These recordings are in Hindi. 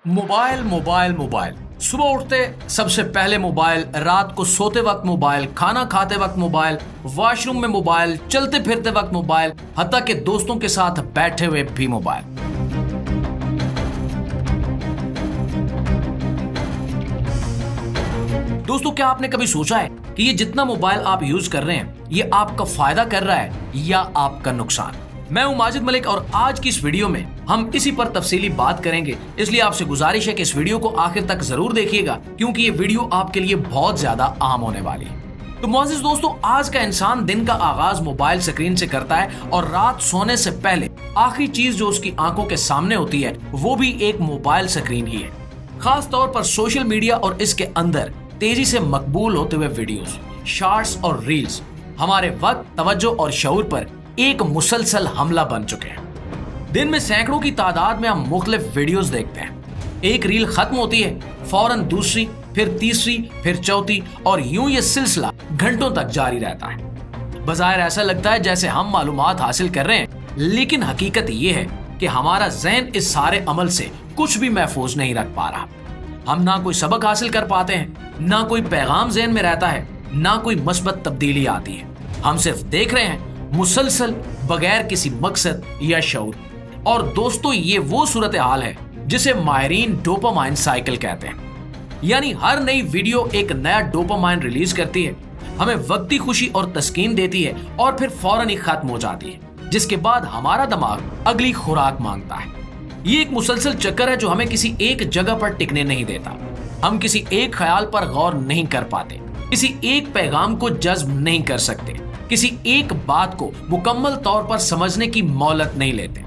Mobile mobile mobile. सुबह उठते सबसे पहले मोबाइल, रात को सोते वक्त मोबाइल, खाना खाते वक्त मोबाइल, वॉशरूम में मोबाइल, चलते फिरते वक्त मोबाइल, हत्ता के दोस्तों के साथ बैठे हुए भी मोबाइल। दोस्तों, क्या आपने कभी सोचा है कि ये जितना मोबाइल आप यूज कर रहे हैं ये आपका फायदा कर रहा है या आपका नुकसान? मैं हूं माजिद मलिक और आज की इस वीडियो में हम इसी पर तफसीली बात करेंगे। इसलिए आपसे गुजारिश है कि इस वीडियो को आखिर तक जरूर देखिएगा क्योंकि ये वीडियो आपके लिए बहुत ज्यादा अहम होने वाली है। तो मोअज़्ज़िज़ दोस्तों, आज का इंसान दिन का आगाज मोबाइल स्क्रीन से करता है और रात सोने से पहले आखिरी चीज जो उसकी आंखों के सामने होती है वो भी एक मोबाइल स्क्रीन ही है। खास तौर पर सोशल मीडिया और इसके अंदर तेजी से मकबूल होते हुए वीडियोस, शॉर्ट्स और रील्स हमारे वक्त, तवज्जो और शऊर पर एक मुसलसल हमला बन चुके हैं। दिन में सैकड़ों की तादाद में हम मुख्तलिफ वीडियोस देखते हैं। एक रील खत्म होती है, फौरन दूसरी, फिर तीसरी, फिर चौथी और यूं ये सिलसिला घंटों तक जारी रहता है। बज़ाहिर ऐसा लगता है जैसे हम मालूमात हासिल कर रहे हैं, लेकिन हकीकत ये है कि हमारा ज़हन इस सारे अमल से कुछ भी महफूज नहीं रख पा रहा। हम ना कोई सबक हासिल कर पाते हैं, ना कोई पैगाम ज़हन में रहता है, ना कोई मस्बत तब्दीली आती है। हम सिर्फ देख रहे हैं मुसलसल, बगैर किसी मकसद या शऊर। और दोस्तों, ये वो सूरत हाल है जिसे माहिरीन डोपामाइन साइकिल कहते हैं। यानी हर नई वीडियो एक नया डोपामाइन रिलीज करती है, हमें वक्ती खुशी और तस्कीन देती है और फिर फौरन ही खत्म हो जाती है, जिसके बाद हमारा दिमाग अगली खुराक मांगता है। ये एक मुसलसल चक्कर है जो हमें किसी एक जगह पर टिकने नहीं देता। हम किसी एक ख्याल पर गौर नहीं कर पाते, किसी एक पैगाम को जज्ब नहीं कर सकते, किसी एक बात को मुकम्मल तौर पर समझने की मोहलत नहीं लेते।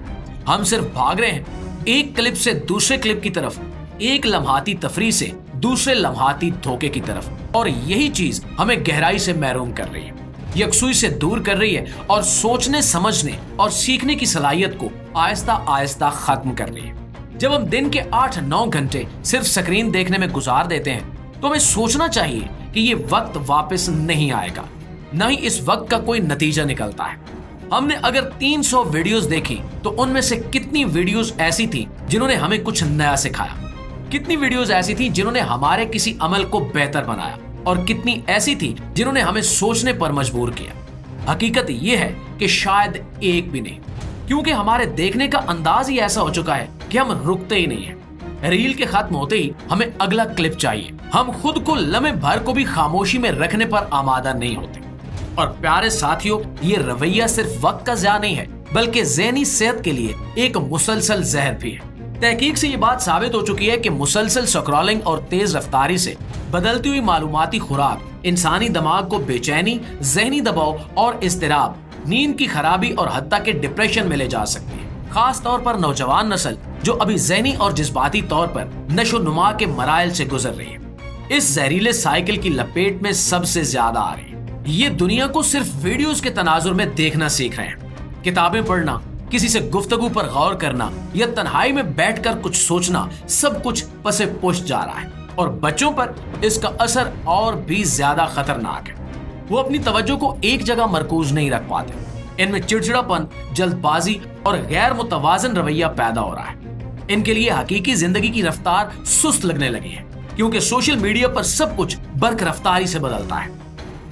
हम सिर्फ भाग रहे हैं एक क्लिप से दूसरे क्लिप की तरफ, एक लम्हाती तफरीह से दूसरे लम्हाती धोखे की तरफ, और यही चीज हमें गहराई से महरूम कर रही है, यकसुई से दूर कर रही है और सोचने, समझने और सीखने की सलाहियत को आहिस्ता आहिस्ता खत्म कर रही है। जब हम दिन के 8-9 घंटे सिर्फ स्क्रीन देखने में गुजार देते हैं तो हमें सोचना चाहिए कि ये वक्त वापस नहीं आएगा, न ही इस वक्त का कोई नतीजा निकलता है। हमने अगर 300 वीडियोस देखी तो उनमें से कितनी वीडियोस ऐसी थी जिन्होंने हमें कुछ नया सिखाया, कितनी वीडियोस ऐसी थी जिन्होंने हमारे किसी अमल को बेहतर बनाया, और कितनी ऐसी थी जिन्होंने हमें सोचने पर मजबूर किया। हकीकत यह है कि शायद एक भी नहीं, क्योंकि हमारे देखने का अंदाज ही ऐसा हो चुका है कि हम रुकते ही नहीं है। रील के खत्म होते ही हमें अगला क्लिप चाहिए। हम खुद को लम्हे भर को भी खामोशी में रखने पर आमादा नहीं होते। और प्यारे साथियों, ये रवैया सिर्फ वक्त का ज़िया नहीं है बल्कि ज़हनी सेहत के लिए एक मुसलसल जहर भी है। तहकीक से ये बात साबित हो चुकी है कि मुसलसल स्क्रॉलिंग और तेज रफ्तारी से बदलती हुई मालूमाती खुराक इंसानी दिमाग को बेचैनी, जहनी दबाव और इज़्तिराब, नींद की खराबी और हत्ता के डिप्रेशन में ले जा सकती है। खास तौर पर नौजवान नस्ल जो अभी ज़हनी और जज्बाती तौर पर नशो नुमा के मराइल से गुजर रही है, इस जहरीले साइकिल की लपेट में सबसे ज्यादा आ रही है। ये दुनिया को सिर्फ वीडियोस के तनाजुर में देखना सीख रहे हैं। किताबें पढ़ना, किसी से गुफ्तगू पर गौर करना या तन्हाई में बैठकर कुछ सोचना, सब कुछ पसे पुश जा रहा है। और बच्चों पर इसका असर और भी ज्यादा खतरनाक है। वो अपनी तवज्जो को एक जगह मरकूज नहीं रख पाते। इनमें चिड़चिड़ापन, जल्दबाजी और गैर मुतवाजन रवैया पैदा हो रहा है। इनके लिए हकीकी जिंदगी की रफ्तार सुस्त लगने लगी है, क्योंकि सोशल मीडिया पर सब कुछ बर्क रफ्तारी से बदलता है।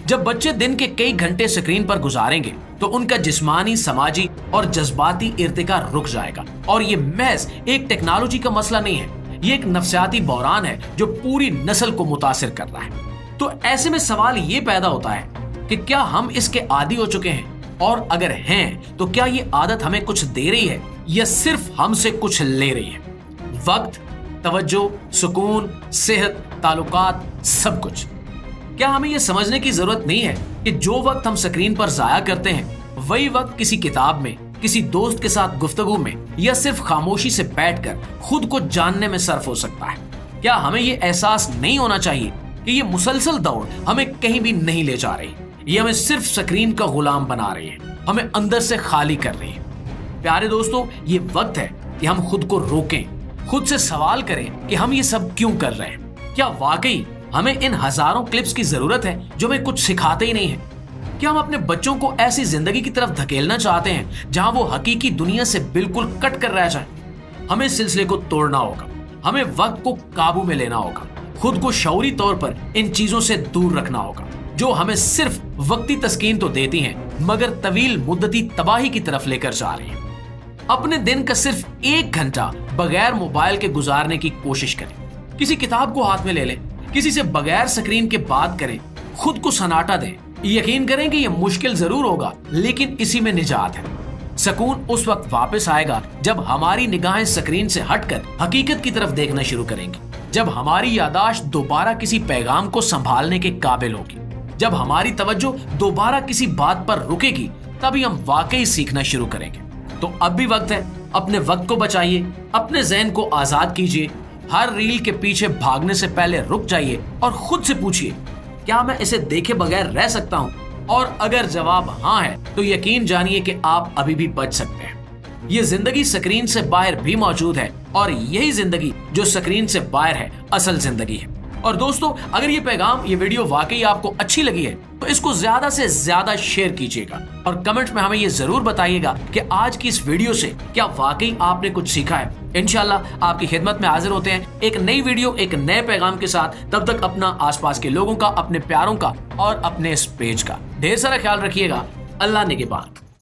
जब बच्चे दिन के कई घंटे स्क्रीन पर गुजारेंगे तो उनका जिस्मानी, समाजी और जज्बाती इर्तिका रुक जाएगा। और ये महज एक टेक्नोलॉजी का मसला नहीं है, ये एक नफ्सियाती बहरान है जो पूरी नस्ल को मुतासिर कर रहा है। तो ऐसे में सवाल ये पैदा होता है कि क्या हम इसके आदी हो चुके हैं, और अगर हैं तो क्या ये आदत हमें कुछ दे रही है या सिर्फ हमसे कुछ ले रही है? वक्त, तवज्जो, सुकून, सेहत, ताल्लुकात, सब कुछ। क्या हमें यह समझने की जरूरत नहीं है कि जो वक्त हम स्क्रीन पर जाया करते हैं वही वक्त किसी किताब में, किसी दोस्त के साथ गुफ्तगू में या सिर्फ खामोशी से बैठकर खुद को जानने में सर्फ हो सकता है? क्या हमें यह एहसास नहीं होना चाहिए कि ये मुसलसल दौड़ हमें कहीं भी नहीं ले जा रही, ये हमें सिर्फ स्क्रीन का गुलाम बना रही है, हमें अंदर से खाली कर रही है? प्यारे दोस्तों, ये वक्त है कि हम खुद को रोकें, खुद से सवाल करें कि हम ये सब क्यों कर रहे हैं। क्या वाकई हमें इन हजारों क्लिप्स की जरूरत है जो हमें कुछ सिखाते ही नहीं है? क्या हम अपने बच्चों को ऐसी जिंदगी की तरफ धकेलना चाहते हैं जहां वो हकीकी दुनिया से बिल्कुल कट कर रह जाए? हमें इस सिलसिले को तोड़ना होगा। हमें वक्त को काबू में लेना होगा, खुद को शऊरी तौर पर इन चीजों से दूर रखना होगा जो हमें सिर्फ वक्ती तस्कीन तो देती हैं मगर तवील मुद्दती तबाही की तरफ लेकर जा रही हैं। अपने दिन का सिर्फ 1 घंटा बगैर मोबाइल के गुजारने की कोशिश करें। किसी किताब को हाथ में ले लें, किसी से बगैर स्क्रीन के बात करें, खुद को सन्नाटा दें। यकीन करें कि यह मुश्किल जरूर होगा लेकिन इसी में निजात है। सुकून उस वक्त वापस आएगा जब हमारी निगाहें स्क्रीन से हटकर हकीकत की तरफ देखना शुरू करेंगी, जब हमारी यादाश्त दोबारा किसी पैगाम को संभालने के काबिल होगी, जब हमारी तवज्जो दोबारा किसी बात पर रुकेगी, तभी हम वाकई सीखना शुरू करेंगे। तो अब भी वक्त है, अपने वक्त को बचाइए, अपने ज़हन को आजाद कीजिए। हर रील के पीछे भागने से पहले रुक जाइए और खुद से पूछिए, क्या मैं इसे देखे बगैर रह सकता हूँ? और अगर जवाब हाँ है तो यकीन जानिए कि आप अभी भी बच सकते हैं। ये जिंदगी स्क्रीन से बाहर भी मौजूद है और यही जिंदगी जो स्क्रीन से बाहर है असल जिंदगी है। और दोस्तों, अगर ये पैगाम, ये वीडियो वाकई आपको अच्छी लगी है तो इसको ज्यादा से ज्यादा शेयर कीजिएगा और कमेंट में हमें ये जरूर बताइएगा कि आज की इस वीडियो से क्या वाकई आपने कुछ सीखा है। इंशाल्लाह आपकी खिदमत में हाजिर होते हैं एक नई वीडियो, एक नए पैगाम के साथ। तब तक अपना, आसपास के लोगों का, अपने प्यारों का और अपने इस पेज का ढेर सारा ख्याल रखिएगा। अल्लाह निगहबान।